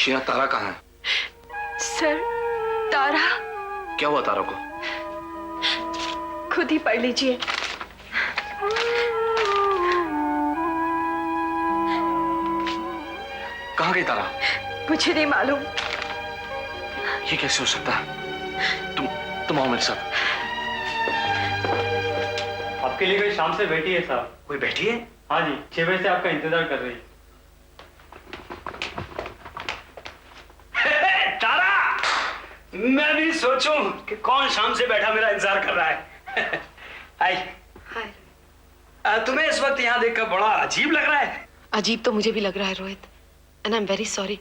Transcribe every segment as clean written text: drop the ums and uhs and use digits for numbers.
शिया, तारा कहाँ है? सर, तारा? क्या हुआ तारा को? खुद ही पढ़ लीजिए। कहाँ गई तारा? मुझे नहीं मालूम। ये कैसे हो सकता है? तुम आओ मेरे साथ। आपके लिए कोई शाम से बैठी है साहब। कोई बैठी है? हाँ जी, 6 बजे से आपका इंतजार कर रही है। तारा, मैं भी सोचूं कि कौन शाम से बैठा मेरा इंतजार कर रहा है। हाय। तुम्हें इस वक्त यहाँ देखकर बड़ा अजीब लग रहा है। अजीब तो मुझे भी लग रहा है Rohit, and I am very sorry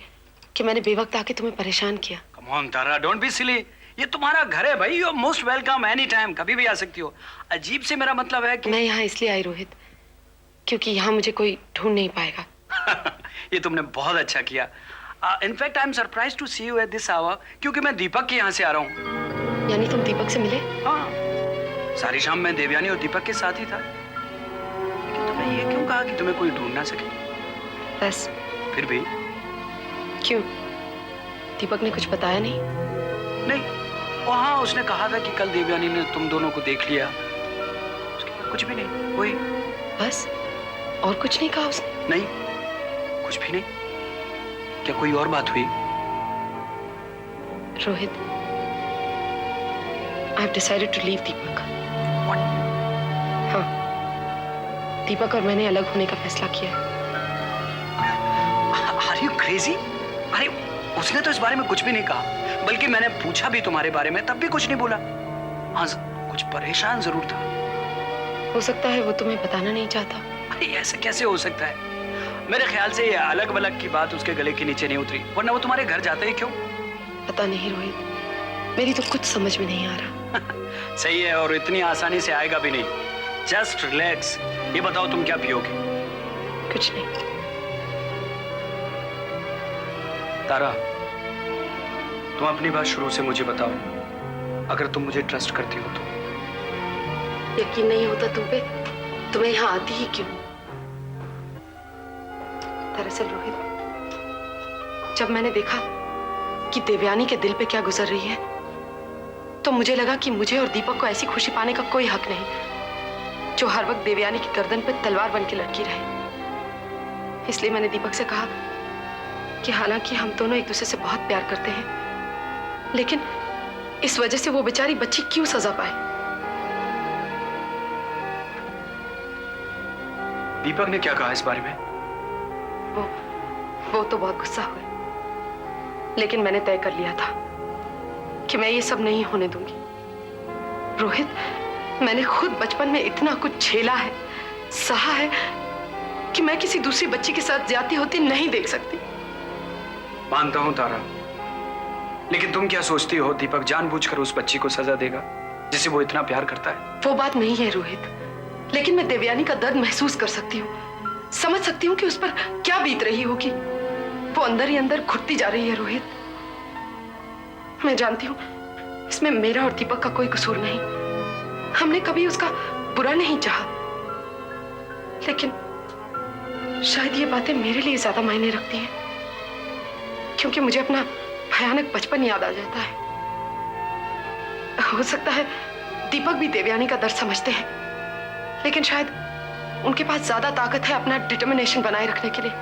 कि मैंने बेवक्त आके तुम्हें परेशान किया। Come on Tara, don't be silly. ये तुम्हारा घर है भाई, you are most welcome any time, कभी भी आ सकती हो। अजीब से मेरा मतलब है कि मैं यहाँ इसलिए आई रोहित, क्योंकि यहाँ मुझे कोई ढूंढ नहीं पाएगा। ये तुमने बहुत अच्छा किया। In fact I am surprise to see you at this hour, क्योंकि मैं दीपक के यहाँ से आ रहा हूँ। यानी तुम दीपक से मिले? हाँ, सारी शाम मैं देवयानी और दीपक के साथ ही था। लेकिन तुमने ये क्यों कहा कि तुम्हें कोई ढूंढ ना सके? बस। फिर भी? क्यों, दीपक ने कुछ बताया नहीं? नहीं, वहाँ उसने कहा था कि कल देवयानी ने तुम दोनों को देख लिया। उसके बाद कुछ भी नहीं, वही बस। और कुछ नहीं कहा उसने? नहीं, कुछ भी नहीं। क्या कोई और बात हुई? Rohit, I have decided to leave Deepak. What? हाँ, दीपक और मैंने अलग होने का फैसला किया है। Are you crazy? अरे उसने तो इस बारे में कुछ भी नहीं कहा, बल्कि मैंने पूछा भी तुम्हारे बारे में, तब भी कुछ नहीं बोला। हाँ, कुछ परेशान जरूर था। हो सकता है वो तुम्हें बताना नहीं चाहता। अरे ऐसा कैसे हो सकता है? मेरे ख्याल से ये अलग वलग की बात उसके गले के नीचे नहीं उतरी, वरना वो तुम्हारे घर जाते ही क्यों? पता नहीं रोहित, मेरी तो कुछ समझ में नहीं आ रहा। सही है, और इतनी आसानी से आएगा भी नहीं। Just relax. ये बताओ तुम क्या पियोगे? कुछ नहीं। तारा, तुम अपनी बात शुरू से मुझे बताओ, अगर तुम मुझे ट्रस्ट करती हो तो। यकीन नहीं होता तुम पे, तुम्हें यहाँ आती ही क्यों? दरअसल रोहित, जब मैंने देखा कि देवयानी के दिल पे क्या गुजर रही है, तो मुझे लगा कि मुझे और दीपक को ऐसी खुशी पाने का कोई हक नहीं जो हर वक्त देवयानी की गर्दन पे तलवार बन के लटकी रहे। इसलिए मैंने दीपक से कहा कि हालांकि हम दोनों एक दूसरे से बहुत प्यार करते हैं, लेकिन इस वजह से वो बेचारी बच्ची क्यों सजा पाए। दीपक ने क्या कहा इस बारे में? वो तो बहुत गुस्सा हुए, लेकिन मैंने तय कर लिया था कि मैं ये सब नहीं होने दूंगी। रोहित, मैंने खुद बचपन में इतना कुछ झेला है, सहा है, कि मैं किसी दूसरी बच्ची के साथ ज्यादती होती नहीं देख सकती। मानता हूं तारा, लेकिन तुम क्या सोचती हो दीपक जानबूझकर उस बच्ची को सजा देगा जिसे वो इतना प्यार करता है? वो बात नहीं है रोहित, लेकिन मैं देवयानी का दर्द महसूस कर सकती हूँ, समझ सकती हूँ कि उस पर क्या बीत रही होगी। वो अंदर ही अंदर घुटती जा रही है रोहित। मैं जानती हूँ इसमें मेरा और दीपक का कोई कसूर नहीं, हमने कभी उसका बुरा नहीं चाहा, लेकिन शायद ये बातें मेरे लिए ज्यादा मायने रखती हैं, क्योंकि मुझे अपना भयानक बचपन याद आ जाता है। हो सकता है दीपक भी देवयानी का दर्द समझते हैं, लेकिन शायद उनके पास ज्यादा ताकत है अपना डिटर्मिनेशन बनाए रखने के लिए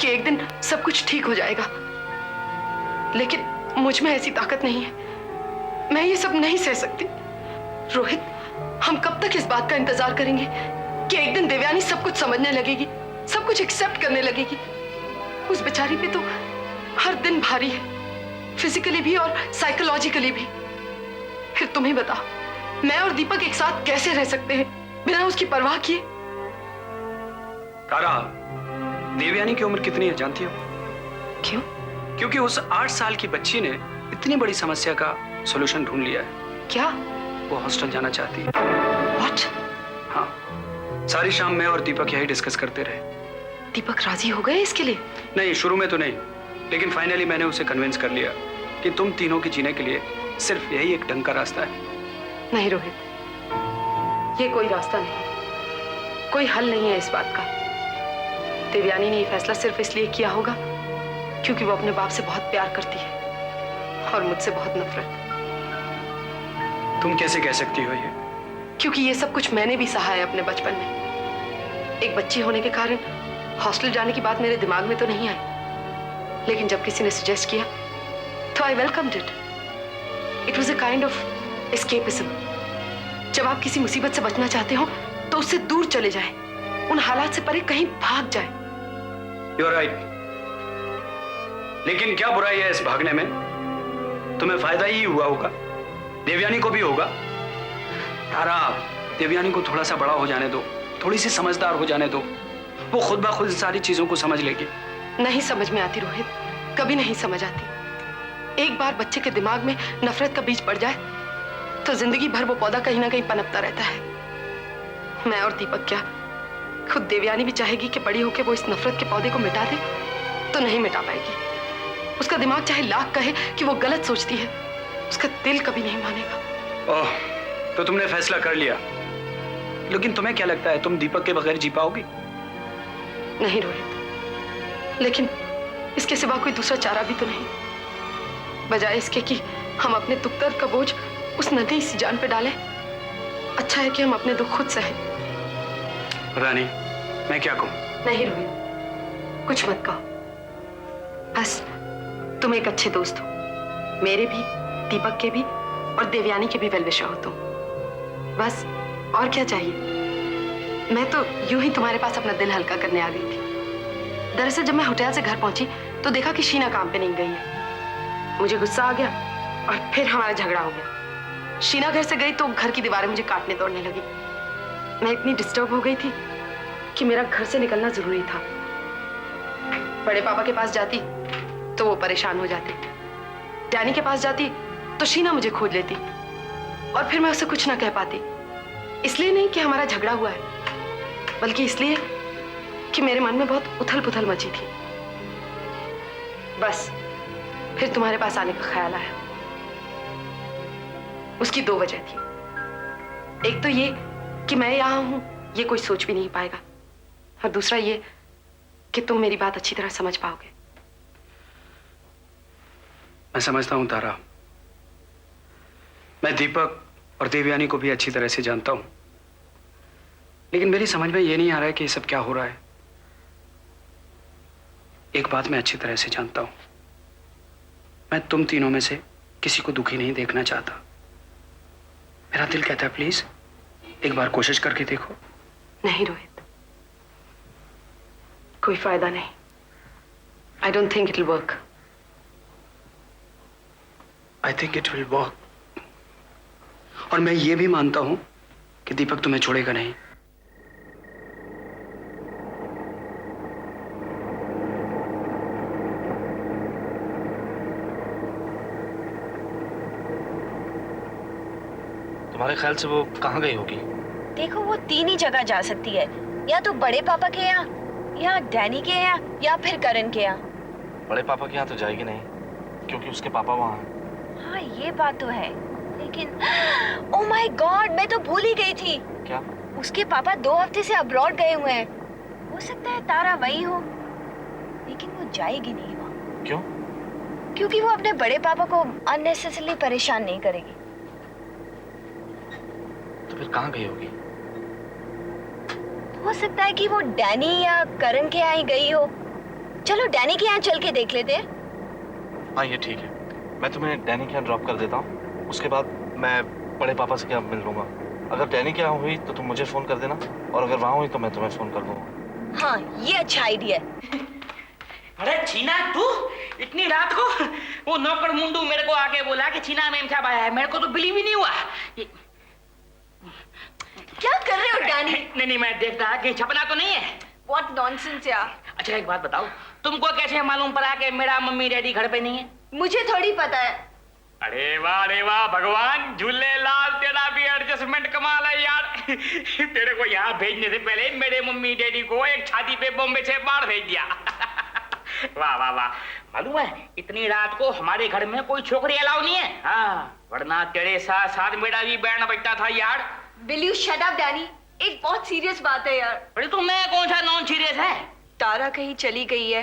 कि एक दिन सब कुछ ठीक हो जाएगा, लेकिन मुझ में ऐसी ताकत नहीं है। मैं ये सब नहीं सह सकती। रोहित, हम कब तक इस बात का इंतजार करेंगे कि एक दिन देवयानी सब कुछ समझने लगेगी, सब कुछ एक्सेप्ट करने लगेगी? उस बेचारी पे तो हर दिन भारी है, फिजिकली भी और साइकोलॉजिकली भी। फिर तुम ही बताओ, मैं और दीपक एक साथ कैसे रह सकते हैं बिना उसकी परवाह किए? तारा, देवयानी की उम्र कितनी है जानती हो? क्यों? क्योंकि उस 8 साल की बच्ची ने इतनी बड़ी समस्या का सॉल्यूशन ढूंढ लिया है। क्या? वो हॉस्टल जाना चाहती है। What? हाँ, सारी शाम मैं और दीपक यही डिस्कस करते रहे। दीपक राजी हो गए इसके लिए? नहीं, शुरू में तो नहीं, लेकिन फाइनली मैंने उसे कन्विंस कर लिया कि तुम तीनों के जीने के लिए सिर्फ यही एक ढंग का रास्ता है। नहीं रोहित, ये कोई रास्ता नहीं, कोई हल नहीं है इस बात का। देवयानी ने ये फैसला सिर्फ इसलिए किया होगा क्योंकि वो अपने बाप से बहुत प्यार करती है और मुझसे बहुत नफरत। तुम कैसे कह सकती हो ये? क्योंकि ये सब कुछ मैंने भी सहा है अपने बचपन में। एक बच्ची होने के कारण हॉस्टल जाने की बात मेरे दिमाग में तो नहीं आई, लेकिन जब किसी ने सजेस्ट किया तो I welcomed it. It was a kind of escapism. जब आप किसी मुसीबत से बचना चाहते हो तो उससे दूर चले जाएं, उन हालात से परे कहीं भाग जाएं। You're right. लेकिन क्या बुराई है इस भागने में? तुम्हें फायदा ही हुआ होगा, देवयानी को भी होगा। तारा, देवयानी को थोड़ा सा बड़ा हो जाने दो, थोड़ी सी समझदार हो जाने दो, वो खुद ब खुद सारी चीजों को समझ लेगी। नहीं समझ में आती रोहित, कभी नहीं समझ आती। एक बार बच्चे के दिमाग में नफरत का बीज पड़ जाए तो जिंदगी भर वो पौधा कहीं ना कहीं पनपता रहता है। मैं और दीपक क्या, खुद देवयानी भी चाहेगी कि बड़ी होकर वो इस नफरत के पौधे को मिटा दे तो नहीं मिटा पाएगी। उसका दिमाग चाहे लाख कहे कि वो गलत सोचती है, उसका दिल कभी नहीं मानेगा। ओह, तो तुमने फैसला कर लिया। लेकिन तुम्हें क्या लगता है तुम दीपक के बगैर जी पाओगी? नहीं रोहित, लेकिन इसके सिवा कोई दूसरा चारा भी तो नहीं। बजाय इसके कि हम अपने दुख दर्द का बोझ उस नन्ही सी जान पे डालें, अच्छा है कि हम अपने दुख खुद सहें। रानी, मैं क्या कहूं? नहीं रोहित, कुछ मत कहो। बस तुम एक अच्छे दोस्त हो, मेरे भी, दीपक के भी और देवयानी के भी वेल विशर हो तुम। बस और क्या चाहिए? मैं तो यूं ही तुम्हारे पास अपना दिल हल्का करने आ गई थी। दरअसल जब मैं होटल से घर पहुंची तो देखा कि शीना काम पे नहीं गई है। मुझे गुस्सा आ गया और फिर हमारा झगड़ा हो गया। शीना घर से गई तो घर की दीवारें मुझे काटने तोड़ने लगी। मैं इतनी डिस्टर्ब हो गई थी कि मेरा घर से निकलना जरूरी था। बड़े पापा के पास जाती तो वो परेशान हो जाते, डैनी के पास जाती तो शीना मुझे खोज लेती और फिर मैं उसे कुछ ना कह पाती। इसलिए नहीं कि हमारा झगड़ा हुआ है, बल्कि इसलिए कि मेरे मन में बहुत उथल पुथल मची थी। बस फिर तुम्हारे पास आने का ख्याल आया। उसकी दो वजह थी। एक तो ये कि मैं यहां हूं ये कोई सोच भी नहीं पाएगा, और दूसरा ये कि तुम मेरी बात अच्छी तरह समझ पाओगे। मैं समझता हूं तारा, मैं दीपक और देवयानी को भी अच्छी तरह से जानता हूं, लेकिन मेरी समझ में ये नहीं आ रहा है कि ये सब क्या हो रहा है। एक बात मैं अच्छी तरह से जानता हूं, मैं तुम तीनों में से किसी को दुखी नहीं देखना चाहता। मेरा दिल कहता है प्लीज एक बार कोशिश करके देखो। नहीं रोहित, कोई फायदा नहीं। I don't think it will work. I think it will work. और मैं ये भी मानता हूं कि दीपक तुम्हें छोड़ेगा नहीं। तुम्हारे ख्याल से वो कहाँ गई होगी? देखो, वो तीन ही जगह जा सकती है, या तो बड़े पापा के यहाँ, या डैनी के यहाँ, या फिर करण के यहाँ। बड़े पापा के यहाँ तो जाएगी नहीं, क्योंकि उसके पापा वहाँ हैं। हाँ, ये बात तो है, लेकिन ओह माय गॉड, मैं तो भूल ही गई थी। क्या? उसके पापा 2 हफ्ते से अब्रॉड गए हुए हैं। हो सकता है तारा वही हो, लेकिन वो जाएगी नहीं वहाँ। क्यों? क्योंकि वो अपने बड़े पापा को अननेसेसरली परेशान नहीं करेगी। तो फिर कहाँ गई होगी? हो सकता है कि वो डैनी या करण के यहाँ ही गई हो। चलो डैनी के यहाँ चल के देख लेते हैं। हाँ, ये ठीक है। मैं तुम्हें डैनी के यहाँ ड्रॉप कर देता हूँ, उसके बाद मैं बड़े पापा से क्या मिल लूंगा। अगर डैनी के यहाँ हुई तो तुम मुझे फोन कर देना, और अगर वहाँ हुई तो मैं तुम्हें फोन कर दूंगा। हाँ, ये अच्छा आइडिया है। अरे छीना, तू इतनी रात को? वो नौकर मुंडू मेरे को आके बोला कि छीना मैम साहब आया है। मेरे को तो बिलीव ही नहीं हुआ। क्या कर रहे हो डैनी? नहीं, मैं देखता कि छपना तो नहीं है। What nonsense यार। अच्छा एक बात बताओ, तुमको कैसे मालूम पड़ा कि मेरा मम्मी डैडी घर पे नहीं है? मुझे थोड़ी पता है। अरे वाह भगवान झूले लाल, तेरा भी एडजस्टमेंट कमाल है यार। तेरे को यहाँ भेजने से पहले मेरे मम्मी डैडी को एक छाती पे बॉम्बे से बाहर भेज दिया। वाह वाह वाह। मालूम है इतनी रात को हमारे घर में कोई छोकरी अलाउ नहीं है। हाँ, वरना तेरे साथ साथ मेरा भी बैंड बजता था यार। Will you shut up Danny? एक बहुत सीरियस बात है यार। अरे तो मैं कौन सा नॉन सीरियस है? तारा कहीं चली गई है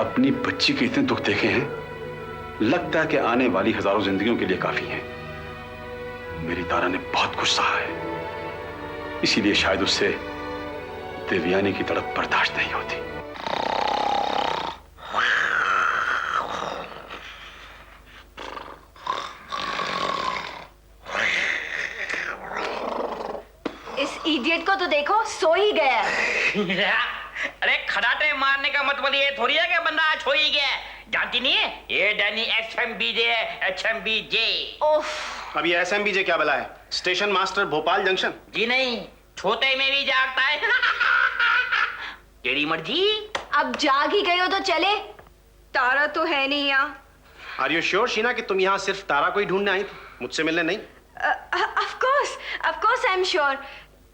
अपनी बच्ची के इतने दुख देखे हैं, लगता है कि आने वाली हजारों जिंदगियों के लिए काफी हैं। मेरी तारा ने बहुत कुछ सहा है, इसीलिए शायद उससे देवयानी की तड़प बर्दाश्त नहीं होती। इस इडियट को तो देखो, सो ही गया है। अरे खड़ाटे मारने का मतलब ये थोड़ी है कि बंदा आज हो ही गया। जानती नहीं है ये डैनी HMBJ है, HMBJ। ओफ। अब ये SMBJ क्या बला है? Station master Bhopal junction. जी नहीं, छोटे में भी जागता है। तेरी मर्जी। अब जाग ही गए हो तो चले, तारा तो है नहीं यहाँ। आर यू श्योर शीना कि तुम यहाँ सिर्फ तारा को ही ढूंढने आई थी, मुझसे मिलने नहीं? Of course I am sure.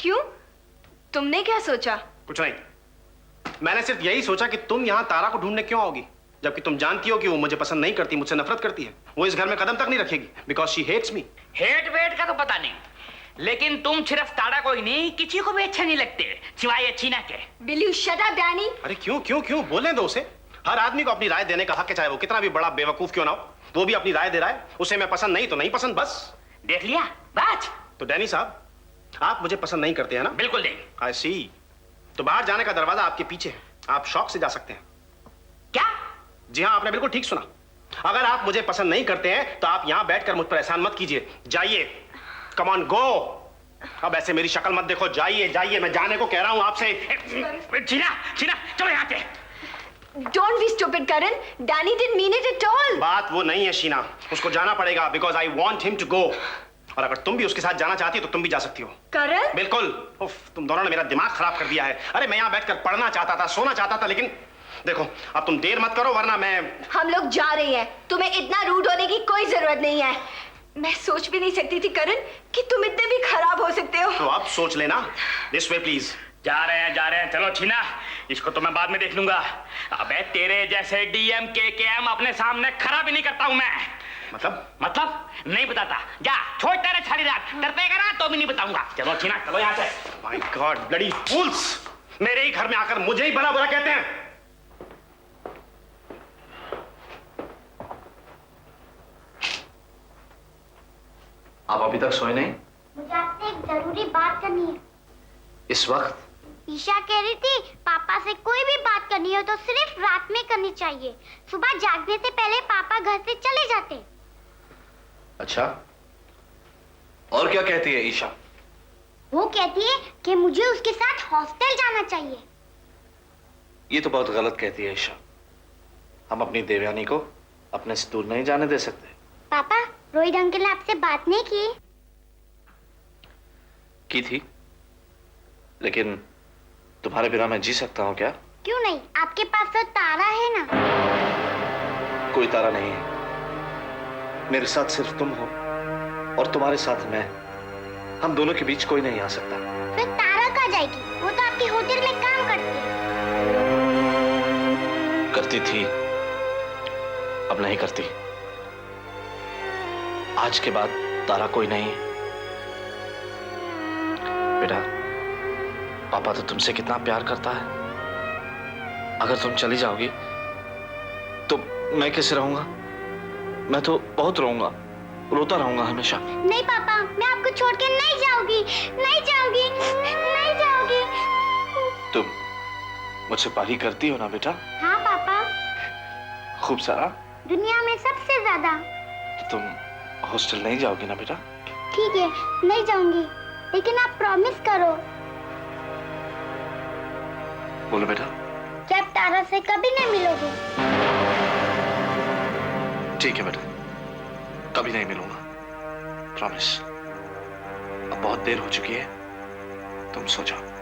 क्यों, तुमने क्या सोचा? कुछ नहीं, मैंने सिर्फ यही सोचा कि तुम यहाँ तारा को ढूंढने क्यों आओगी, जबकि तुम जानती हो कि वो मुझे पसंद नहीं करती, मुझसे नफरत करती है। वो इस घर में कदम तक नहीं रखेगी because she hates me. Hate वेट का तो पता नहीं, लेकिन तुम सिर्फ तारा को ही नहीं, किसी को भी अच्छे नहीं लगते सिवाय चीना के। Will you shut up Danny? अरे क्यों क्यों क्यों, बोलने दो उसे। हर आदमी को अपनी राय देने का हक है, चाहे वो कितना भी बड़ा बेवकूफ क्यों ना हो। वो भी अपनी राय दे रहा है, उसे मैं पसंद नहीं तो नहीं पसंद, बस। देख लिया बात। तो डैनी साहब, आप मुझे पसंद नहीं करते हैं ना? बिल्कुल नहीं। आई सी। तो बाहर जाने का दरवाजा आपके पीछे है, आप शौक से जा सकते हैं। क्या? जी हाँ, आपने बिल्कुल ठीक सुना। अगर आप मुझे पसंद नहीं करते हैं तो आप यहाँ बैठकर मुझ पर एहसान मत कीजिए, जाइए। Come on go. अब ऐसे मेरी शक्ल मत देखो, जाइए जाइए, मैं जाने को कह रहा हूँ आपसे। चीना चीना चलो यहाँ से। Don't be stupid, Karan. Danny didn't mean it at all. बात वो नहीं है शीना, उसको जाना पड़ेगा because I want him to go. और अगर तुम भी उसके साथ जाना चाहती हो तो तुम भी जा सकती हो। Karan? बिल्कुल। उफ, तुम दोनों ने मेरा दिमाग खराब कर दिया है। अरे मैं यहाँ बैठकर पढ़ना चाहता था, सोना चाहता था, लेकिन देखो अब तुम देर मत करो वरना मैं। हम लोग जा रहे हैं, तुम्हें इतना रूड होने की कोई जरूरत नहीं है। मैं सोच भी नहीं सकती थी करण कि तुम इतने भी खराब हो सकते हो। तो अब सोच लेना। This way please. जा रहे हैं, चलो छीना, इसको तो मैं बाद में देख लूंगा। अबे तेरे जैसे DM KKM अपने सामने खड़ा भी नहीं करता हूं मैं। मतलब नहीं बताता। जा छोड़ तेरे सारी रात डरपेगा ना तो भी नहीं बताऊंगा। चलो छीना चलो यहाँ से। माय गॉड ब्लडी फूल्स, मेरे ही घर में आकर मुझे ही बड़ा बुरा कहते हैं। आप अभी तक सोए नहीं? मुझे आपसे एक जरूरी बात करनी है। इस वक्त? ईशा कह रही थी पापा से कोई भी बात करनी हो तो सिर्फ रात में करनी चाहिए, सुबह जागने से पहले पापा घर से चले जाते। अच्छा, और क्या कहती है ईशा? वो कहती है कि मुझे उसके साथ हॉस्टल जाना चाहिए। ये तो बहुत गलत कहती है ईशा। हम अपनी देवयानी को अपने से दूर नहीं जाने दे सकते। पापा, रोहित अंकल ने आपसे बात नहीं की थी, लेकिन तुम्हारे बिना मैं जी सकता हूँ क्या? क्यों नहीं, आपके पास तो तारा है ना। कोई तारा नहीं है, मेरे साथ सिर्फ तुम हो और तुम्हारे साथ मैं। हम दोनों के बीच कोई नहीं आ सकता। फिर तारा कहाँ जाएगी? वो तो आपके होटल में काम करती है। करती थी, अब नहीं करती। आज के बाद तारा कोई नहीं है। बेटा, पापा तो तुमसे कितना प्यार करता है। अगर तुम चली जाओगी तो मैं कैसे रहूंगा? मैं तो बहुत रोऊंगा, रोता रहूंगा हमेशा। नहीं पापा, मैं आपको छोड़ के नहीं जाऊंगी, नहीं जाऊंगी, नहीं जाऊंगी। तुम मुझसे प्यार करती हो ना बेटा? हाँ पापा, खूब सारा। दुनिया में सबसे ज्यादा। तो तुम हॉस्टल नहीं जाओगी ना बेटा? ठीक है, नहीं जाऊंगी, लेकिन आप प्रॉमिस करो। बोलो बेटा। कि आप तारा से कभी नहीं मिलोगे। ठीक है बेटा, कभी नहीं मिलूंगा, प्रॉमिस। अब बहुत देर हो चुकी है, तुम सो जाओ।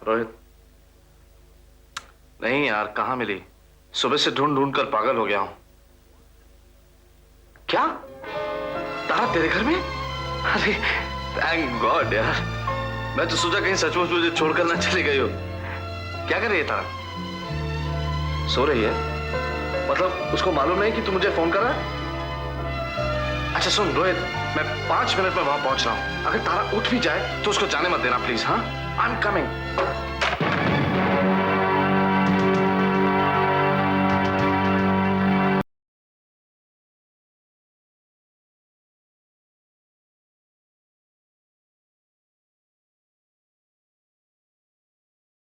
रोहित, नहीं यार, कहाँ मिली? सुबह से ढूंढ ढूंढ कर पागल हो गया हूं। क्या तारा तेरे घर में? अरे थैंक गॉड यार, मैं तो सोचा कहीं सचमुच मुझे छोड़कर ना चली गई हो। क्या कर रही है तारा? सो रही है? मतलब उसको मालूम नहीं कि तू मुझे फोन कर रहा है? अच्छा सुन रोहित, मैं 5 मिनट में वहां पहुंच रहा हूं। अगर तारा उठ भी जाए तो उसको जाने मत देना प्लीज। हाँ, आई एम कमिंग।